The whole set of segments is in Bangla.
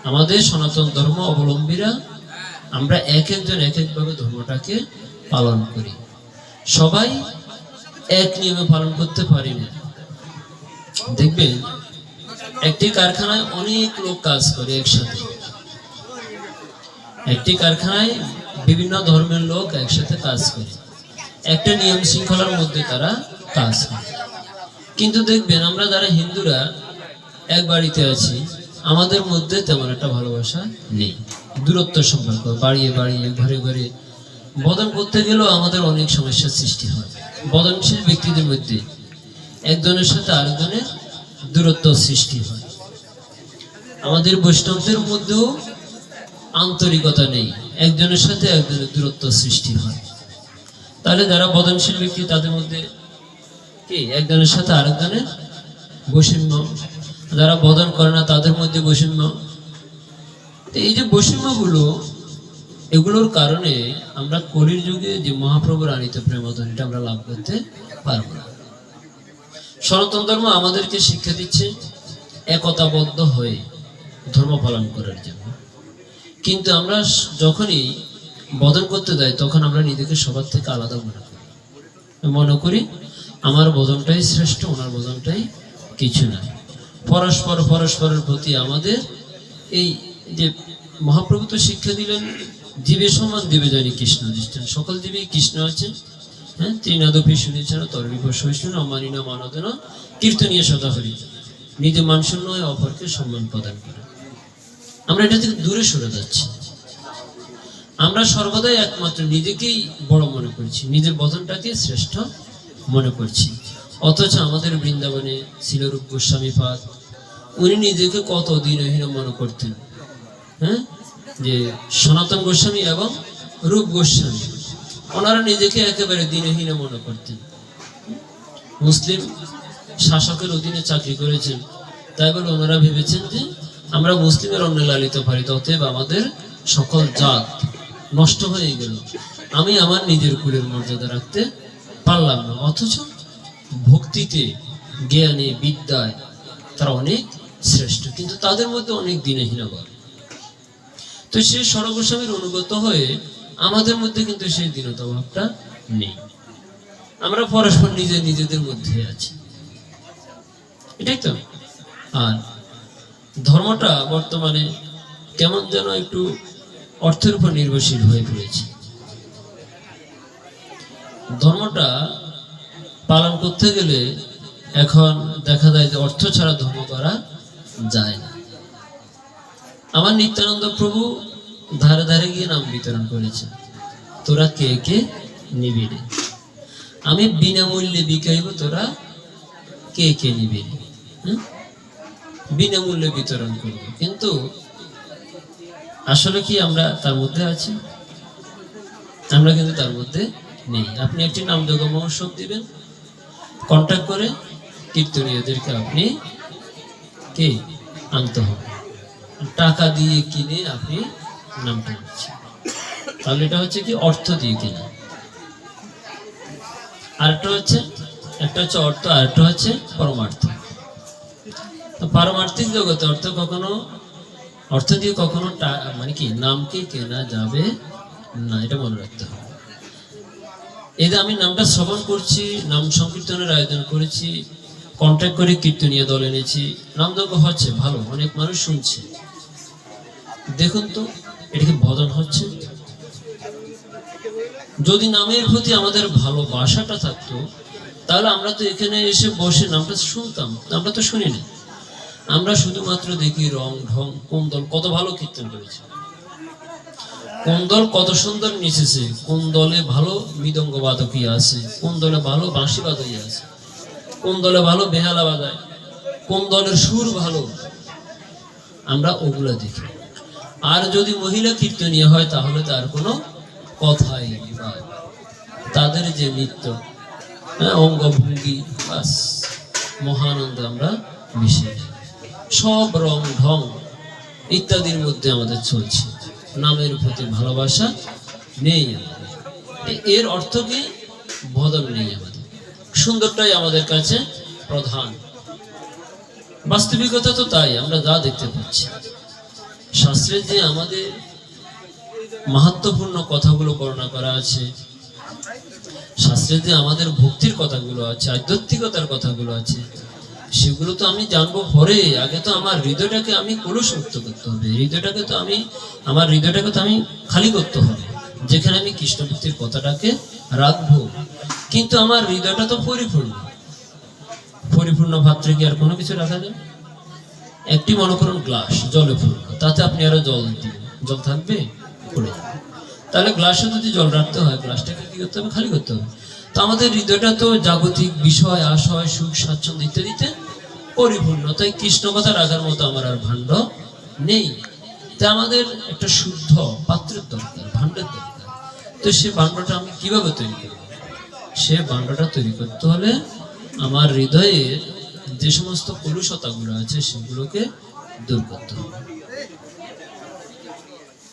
আমাদের সনাতন ধর্ম অবলম্বীরা আমরা এক একজন এক একভাবে ধর্মটাকে পালন করি। সবাই এক নিয়মে পালন করতে পারি না। দেখবেন একটি কারখানায় অনেক লোক কাজ করে একসাথে, একটি কারখানায় বিভিন্ন ধর্মের লোক একসাথে কাজ করে, একটা নিয়ম শৃঙ্খলার মধ্যে তারা কাজ করে। কিন্তু দেখবেন আমরা যারা হিন্দুরা এক বাড়িতে আছি, আমাদের মধ্যে তেমন একটা ভালোবাসা নেই, দূরত্ব সম্পর্ক বাড়িয়ে বাড়িয়ে ঘরে ঘরে বদন করতে গেলেও আমাদের অনেক সমস্যার সৃষ্টি হয়। বদনশীল ব্যক্তিদের মধ্যে একজনের সাথে আরেকজনের দূরত্ব সৃষ্টি হয়। আমাদের বৈষ্ণবদের মধ্যেও আন্তরিকতা নেই, একজনের সাথে একজনের দূরত্ব সৃষ্টি হয়। তাহলে যারা বদনশীল ব্যক্তি তাদের মধ্যে কি একজনের সাথে আরেকজনের বৈষম্য, যারা বদন করে না তাদের মধ্যে বৈষম্য। এই যে বৈষম্যগুলো, এগুলোর কারণে আমরা কলির যুগে যে মহাপ্রভুর আনিত প্রেমধন এটা আমরা লাভ করতে পারবো না। সনাতন ধর্ম আমাদেরকে শিক্ষা দিচ্ছে একতাবদ্ধ হয়ে ধর্ম পালন করার জন্য। কিন্তু আমরা যখনই বদন করতে যাই তখন আমরা নিজেকে সবার থেকে আলাদা মনে করি আমার বদনটাই শ্রেষ্ঠ, ওনার বদনটাই কিছু না। পরস্পরের প্রতি আমাদের এই যে মহাপ্রভু তো শিক্ষা দিলেন জীবে সমান দেবে জানি কৃষ্ণ দৃষ্টান, সকল জীবেই কৃষ্ণ আছে। হ্যাঁ, ত্রিনাদপি শুনেছেন তরিব সহিষ্ণু অমানিনা মানদেন কীর্তনীয় সদা হরি, নিজে মানশূন্য হয়ে অপরকে সম্মান প্রদান করে। আমরা এটা থেকে দূরে সরে যাচ্ছি। আমরা সর্বদাই একমাত্র নিজেকেই বড় মনে করছি, নিজের বদনটাকে শ্রেষ্ঠ মনে করছি। অথচ আমাদের বৃন্দাবনে ছিল রূপ গোস্বামী পাদ, উনি নিজেকে কত দীনহীন মনে করতেন। হ্যাঁ, যে সনাতন গোস্বামী এবং রূপ গোস্বামী ওনারা নিজেকে একেবারে দীনহীন মনে করতেন। মুসলিম শাসকের অধীনে চাকরি করেছেন, তাই বলে ওনারা ভেবেছেন যে আমরা মুসলিমের অন্য লালিত পালিত, অতএব আমাদের সকল জাত নষ্ট হয়ে গেল, আমি আমার নিজের কুলের মর্যাদা রাখতে পারলাম না। অথচ ভক্তিতে, জ্ঞানে, বিদ্যায় তারা অনেক শ্রেষ্ঠ, কিন্তু তাদের মধ্যে অনেক দীনহীনতা। তো সেই সরগোস্বামীর অনুগত হয়ে আমাদের মধ্যে কিন্তু সেই দীনতা ভাবটা নেই। আমরা পরস্পর নিজেদের মধ্যে আছি, এটাই তো। আর ধর্মটা বর্তমানে কেমন যেন একটু অর্থের উপর নির্ভরশীল হয়ে পড়েছে। ধর্মটা পালন করতে গেলে এখন দেখা যায় যে অর্থ ছাড়া ধর্ম করা যায় না। আমার নিত্যানন্দ প্রভু ধারে ধারে গিয়ে নাম বিতরণ করেছে, তোরা কে কে নিবি রে, আমি বিনামূল্যে বিকাইব, তোরা কে কে নিবি রে। বিনামূল্যে বিতরণ করব, কিন্তু আসলে কি আমরা তার মধ্যে আছি? আমরা কিন্তু তার মধ্যে নেই। আপনি একটি নামযোগ্য মহোৎসব দিবেন, কন্ট্যাক্ট করে কীর্তনীয়দেরকে আপনি কে আনতে হবে, টাকা দিয়ে কিনে আপনি নামটা নিচ্ছেন, তাহলে এটা হচ্ছে কি অর্থ দিয়ে কিনা। আরেকটা হচ্ছে, একটা হচ্ছে অর্থ, আরেকটা হচ্ছে পরমার্থ। তো পারমার্থিক জগতে অর্থ দিয়ে কখনো মানে কি নামকে কেনা যাবে না, এটা মনে রাখতে হবে। এই যে আমি নামটা শ্রবণ করছি, নাম সংকীর্তনের আয়োজন করেছি, কন্ট্যাক্ট করে কীর্তনীয় দল এনেছি, নামযজ্ঞ হচ্ছে, ভালো, অনেক মানুষ শুনছে, দেখুন তো এটা কি ভজন হচ্ছে? যদি নামের প্রতি আমাদের ভালোবাসাটা থাকতো তাহলে আমরা তো এখানে এসে বসে নামটা শুনতাম। আমরা তো শুনি না, আমরা শুধুমাত্র দেখি রং ঢং, কোন দল কত ভালো কীর্তন করেছে, কোন দল কত সুন্দর নেচেছে, কোন দলে ভালো মৃদঙ্গ বাদকী আছে, কোন দলে ভালো বাঁশি বাদকী আছে, কোন দলে ভালো বেহালা বাজায়, কোন দলের সুর ভালো, আমরা ওগুলা দেখি। আর যদি মহিলা কীর্তনীয় হয় তাহলে তার কোনো কথাই নেই, তাদের যে নৃত্য, অঙ্গভঙ্গি, বাস মহানন্দ আমরা মিশে, সব রং ঢং ইত্যাদির মধ্যে আমাদের চলছে, নামের প্রতি ভালোবাসা নেই। এর অর্থ কি? বদল নেই আমাদের, সুন্দরটাই আমাদের কাছে প্রধান। বাস্তবিকতা তো তাই, আমরা যা দেখতে পাচ্ছি শাস্ত্রে যে আমাদের মাহাত্ম্যপূর্ণ কথাগুলো বর্ণনা করা আছে, শাস্ত্রে যে আমাদের ভক্তির কথাগুলো আছে, আধ্যাত্মিকতার কথাগুলো আছে, সেগুলো তো আমি জানবো পরে। আগে তো আমার হৃদয়টাকে আমি কলুষমুক্ত করতে হবে, আমার হৃদয়টাকে তো আমি খালি করতে হবে, যেখানে আমি কৃষ্ণ ভক্তির কথাটাকে রাখবো। কিন্তু আমার হৃদয়টা তো পরিপূর্ণ পাত্রে কি আর কোনো কিছু রাখা যায়? একটি মনে করুন গ্লাস জলে পূর্ণ, তাতে আপনি আরো জল দিবেন, জল থাকবে? পড়ে যাবে। তাহলে গ্লাসে যদি জল রাখতে হয়, গ্লাসটাকে কি করতে হবে? খালি করতে হবে। তো আমাদের হৃদয়টা তো জাগতিক বিষয়, আশয়, সুখ, স্বাচ্ছন্দ্য ইত্যাদিতে পরিপূর্ণ। তাই কৃষ্ণ কথা রাখার মতো আমার আর ভাণ্ড নেই। তাই আমাদের একটা শুদ্ধ পাত্রের দরকার, ভাণ্ডের দরকার। তো সে ভাণ্ডটা আমি কিভাবে তৈরি করব? সে ভাণ্ডটা তৈরি করতে হলে আমার হৃদয়ের যে সমস্ত কলুষতাগুলো আছে সেগুলোকে দূর করতে হবে।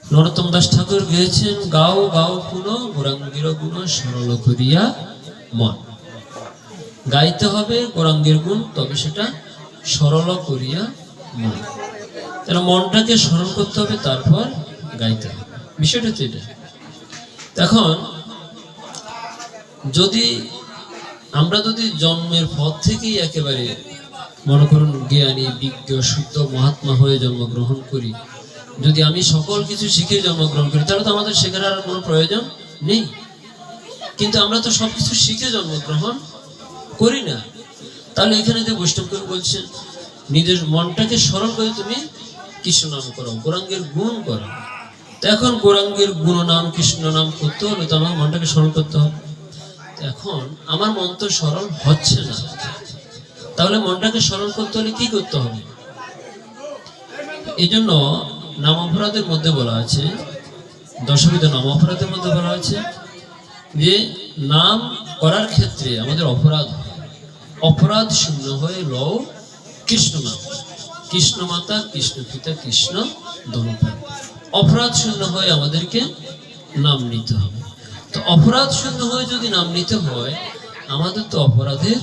নরোত্তম দাস ঠাকুর গেয়েছেন, গাও গাও পুনো গৌরাঙ্গীর গুণ সরল করিয়া মন। গাইতে হবে গৌরাঙ্গের গুণ, তবে সেটা সরল করিয়া মন। তাহলে মনটাকে সরল করতে হবে, তারপর গাইতে হবে। বিষয়টা তো এটা। এখন আমরা যদি জন্মের পর থেকেই একেবারে মনে করুন জ্ঞানী, বিজ্ঞ, শুদ্ধ মহাত্মা হয়ে জন্মগ্রহণ করি, যদি আমি সকল কিছু শিখে জন্মগ্রহণ করি, তাহলে তো আমাদের শেখার আর কোনো প্রয়োজন নেই। কিন্তু আমরা তো সবকিছু শিখে জন্মগ্রহণ করি না। তাহলে এখানে যে বৈষ্ণব কবি বলছেন, নিজের মনটাকে সরল করে তুমি কৃষ্ণ নাম করো, গৌরাঙ্গের গুণ করো। তো এখন গৌরাঙ্গের গুণ নাম, কৃষ্ণ নাম করতে হলে তো আমার মনটাকে সরল করতে হবে। এখন আমার মন তো সরল হচ্ছে না, তাহলে মনটাকে সরল করতে হলে কি করতে হবে? এই জন্য নাম অপরাধের মধ্যে বলা আছে, দশবিধ নাম অপরাধের মধ্যে বলা আছে যে নাম করার ক্ষেত্রে আমাদের অপরাধ শূন্য হয়ে লও কৃষ্ণ নাম, কৃষ্ণ মাতা, কৃষ্ণ পিতা, কৃষ্ণ ধনপাল। অপরাধ শূন্য হয়ে আমাদেরকে নাম নিতে হবে। তো অপরাধ শূন্য হয়ে যদি নাম নিতে হয়, আমাদের তো অপরাধের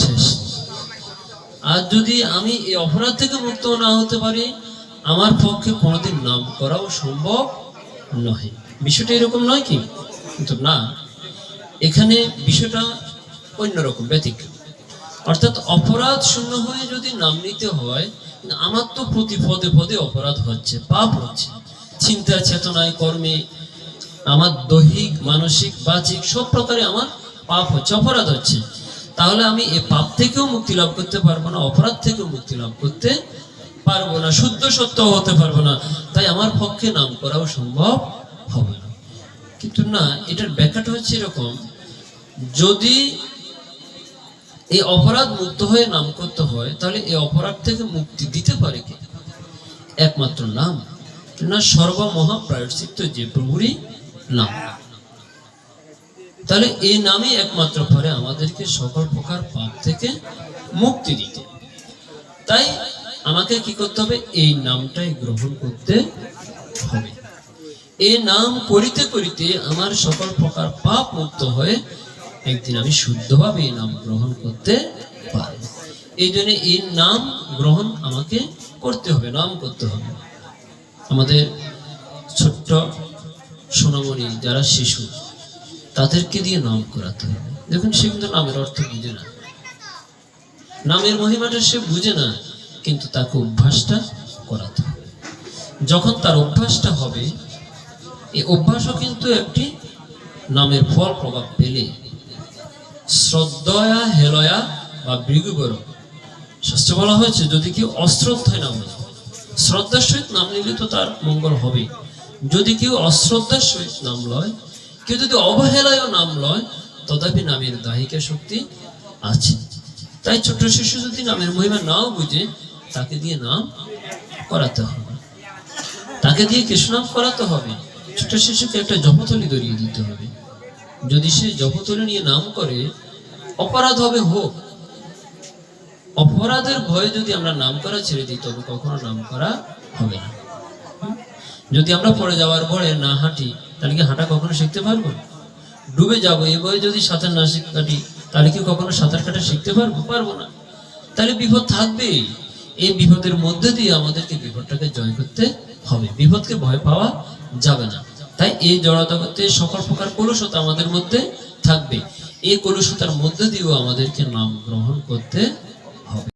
শেষ। আর যদি আমি এই অপরাধ থেকে মুক্ত না হতে পারি, আমার পক্ষে কোনোদিন নাম করাও সম্ভব নয়। বিষয়টা এরকম নয় কি? কিন্তু না, এখানে বিষয়টা অন্যরকম, ব্যতিক্রম। অর্থাৎ অপরাধ শূন্য হয়ে যদি নাম নিতে হয়, আমার তো প্রতি পদে পদে অপরাধ হচ্ছে, পাপ হচ্ছে, চিন্তা চেতনায়, কর্মে, আমার দৈহিক, মানসিক, বাচিক সব প্রকারে আমার পাপ হচ্ছে, অপরাধ হচ্ছে। তাহলে আমি এ পাপ থেকেও মুক্তি লাভ করতে পারবো না, অপরাধ থেকেও মুক্তি লাভ করতে পারবো না, শুদ্ধ সত্য হতে পারবো না। তাই আমার পক্ষে নাম করাও সম্ভব হবে না। কিন্তু না, এটার ব্যাখ্যাটা হচ্ছে এরকম, যদি এই অপরাধ মুক্ত হয়ে নাম করতে হয়, তাহলে এই অপরাধ থেকে মুক্তি দিতে পারে কে? একমাত্র নাম। না, সর্বমহাপ্রায়শ্চিত্ত যে প্রভুরই নাম। তাহলে এই নামই একমাত্র পারে আমাদেরকে সকল প্রকার পাপ থেকে মুক্তি দিতে। তাই আমাকে কি করতে হবে? এই নামটাই গ্রহণ করতে হবে। এই নাম করিতে করিতে আমার সকল প্রকার পাপ মুক্ত হয়ে একদিন আমি শুদ্ধভাবে এই নাম গ্রহণ করতে পারি। এই জন্য এই নাম গ্রহণ আমাকে করতে হবে, নাম করতে হবে। আমাদের ছোট্ট সোনামণি যারা শিশু, তাদেরকে দিয়ে নাম করাতে হবে। দেখুন, সে কিন্তু নামের অর্থ বুঝে না, নামের মহিমাটা সে বুঝে না, কিন্তু তাকে অভ্যাসটা করাতে হবে। যখন তার অভ্যাসটা হবে, এই অভ্যাসও কিন্তু একটি নামের ফল প্রভাব পেলে, শ্রদ্ধয়া হেলয়া বা ভৃগুবর শাস্ত্রে বলা হয়েছে, যদি কেউ অশ্রদ্ধায় নাম নেয়, শ্রদ্ধার সহিত নাম নিলে তো তার মঙ্গল হবে। যদি কেউ অশ্রদ্ধার সহিত নাম লয়, কেউ যদি অবহেলায় নাম লয়, তথাপি নামের দাহিকা শক্তি আছে। তাই ছোট্ট শিশু যদি নামের মহিমা নাও বুঝে, তাকে দিয়ে নাম করাতে হবে, তাকে দিয়ে কৃষ্ণ নাম করাতে হবে। ছোট শিশুকে একটা জপথলি ধরিয়ে দিতে হবে। যদি সে জপথলি নিয়ে নাম করে, অপরাধ হবে হোক, অপরাধের ভয়ে যদি আমরা নাম করা ছেড়ে দিই, তবে কখনো নাম করা হবে না। যদি আমরা পড়ে যাওয়ার পরে না হাঁটি, তাহলে কি হাঁটা কখনো শিখতে পারবো? ডুবে যাবো এ বয়ে যদি সাঁতার না কাটি, তাহলে কি কখনো সাঁতার কাটা শিখতে পারবো না। তাহলে বিপদ থাকবেই। এই বিপদের মধ্যে দিয়ে আমাদেরকে বিপদটাকে জয় করতে হবে, বিপদকে ভয় পাওয়া যাবে না। তাই এই জড়তাতে সকল প্রকার কলুষতা আমাদের মধ্যে থাকবে, এই কলুষতার মধ্যে দিয়েও আমাদেরকে নাম গ্রহণ করতে হবে।